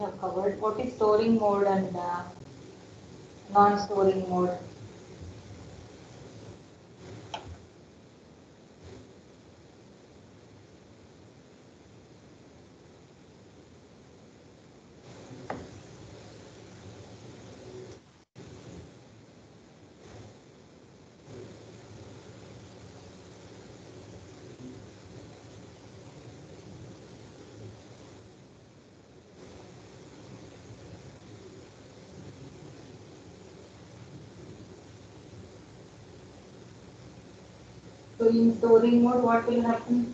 have covered. What is storing mode and non-storing mode? So in storing mode, what will happen?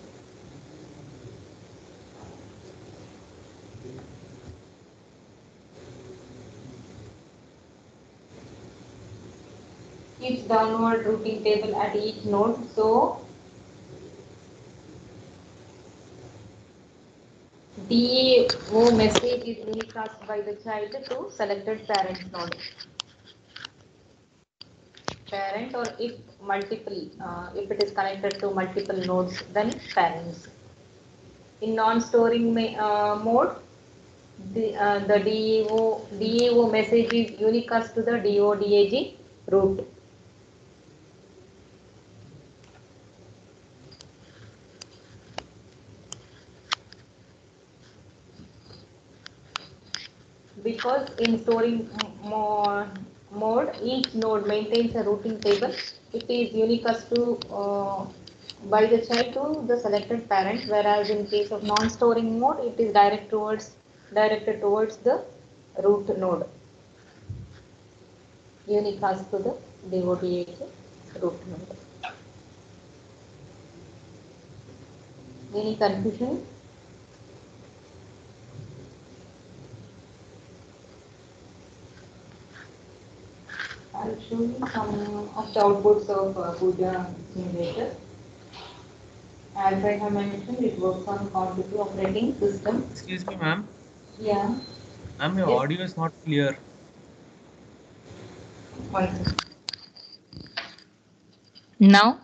Keeps downward routing table at each node. So DAO message is unicast by the child to selected parent node. Parent, or if multiple, if it is connected to multiple nodes, then parents. In non-storing mode, the DAO message is unicast to the DODAG root. Because in storing mode, each node maintains a routing table. It is unicast to by the child to the selected parent, whereas in case of non-storing mode, it is directed towards the root node, unicast to the DODAG root node. Any confusion? I'll show you some of the outputs of Puja simulator. As I have mentioned, it works on Counter operating system. Excuse me, ma'am. Yeah. Ma'am, your Yes. audio is not clear. One second. Now,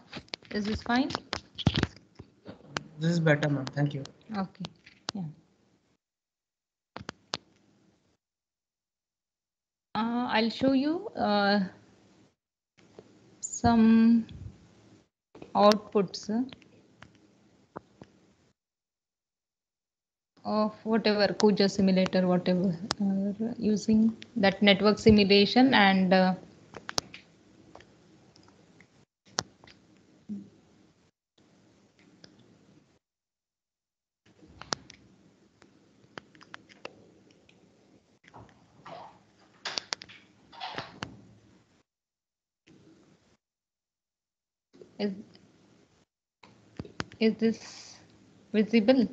is this fine? This is better, ma'am. Thank you. Okay. Yeah. I'll show you some outputs of whatever Kuja simulator, whatever using that network simulation and is, is this visible?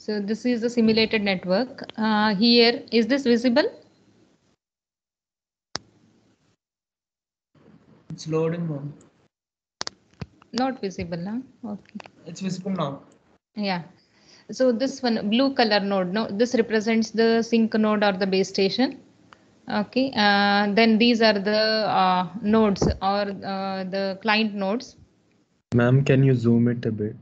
So this is the simulated network. Here, is this visible? It's loading, ma'am. Not visible, huh? Okay. It's visible now. Yeah. So this one, blue color node, no, this represents the sync node or the base station. Okay. Then these are the nodes or the client nodes. Ma'am, can you zoom it a bit?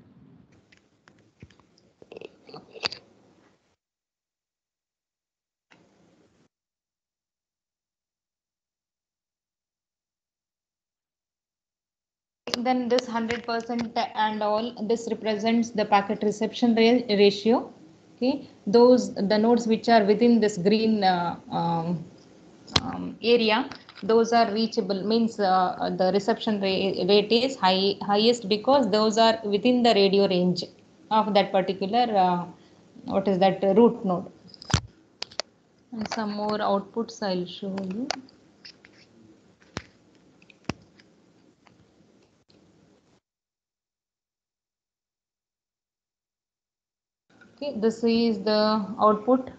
Then this 100% and all, this represents the packet reception ratio. Okay. Those, the nodes which are within this green area, those are reachable, means the reception rate is highest because those are within the radio range of that particular what is that root node. And some more outputs I'll show you. Okay, this is the output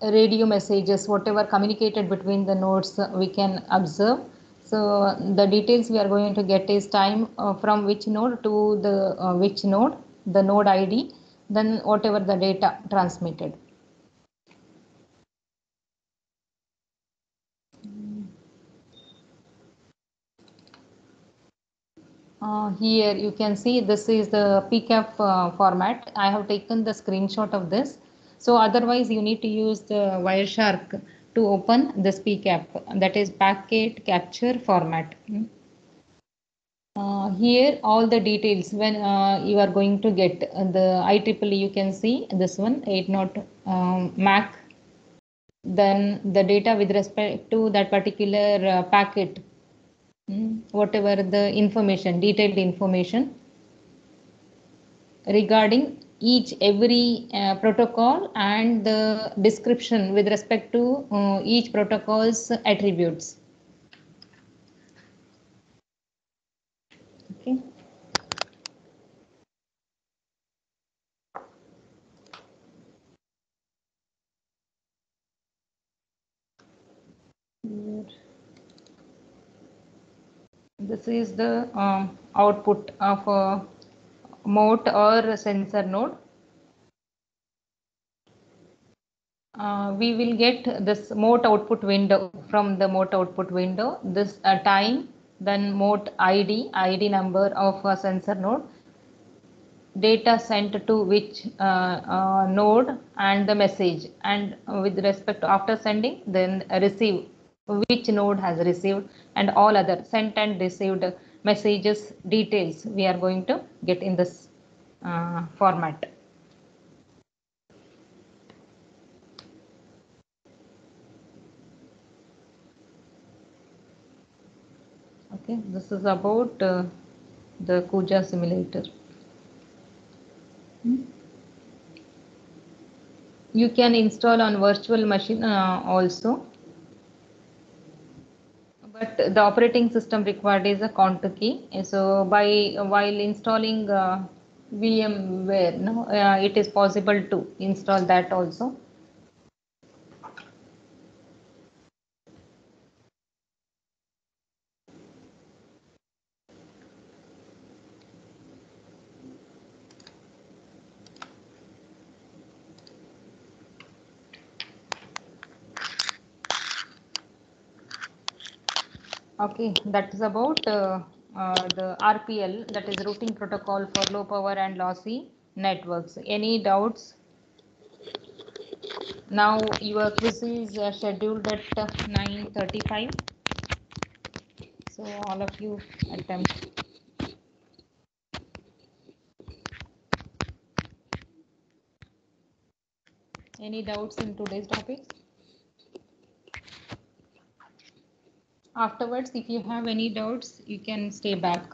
radio messages, whatever communicated between the nodes we can observe. So the details we are going to get is time from which node to the which node, the node ID, then whatever the data transmitted. Here you can see this is the PCAP format. I have taken the screenshot of this. So otherwise you need to use the Wireshark to open this PCAP, that is packet capture format. Here all the details when you are going to get the IEEE, you can see this one 8.0 MAC, then the data with respect to that particular packet, whatever the information, detailed information regarding every protocol and the description with respect to each protocol's attributes. Okay. This is the output of a mote or sensor node. We will get this mote output window from the mote output window, this time, then mote ID number of a sensor node, data sent to which node and the message, and with respect to after sending, then receive, which node has received, and all other sent and received messages details we are going to get in this format. Okay, this is about the Kuja simulator. You can install on virtual machine also, but the operating system required is a Contour key. So while installing VMware, no, it is possible to install that also. Okay, that is about the RPL, that is routing protocol for low power and lossy networks. Any doubts? Now your quiz is scheduled at 9:35. So all of you attempt. Any doubts in today's topic? Afterwards, if you have any doubts, you can stay back.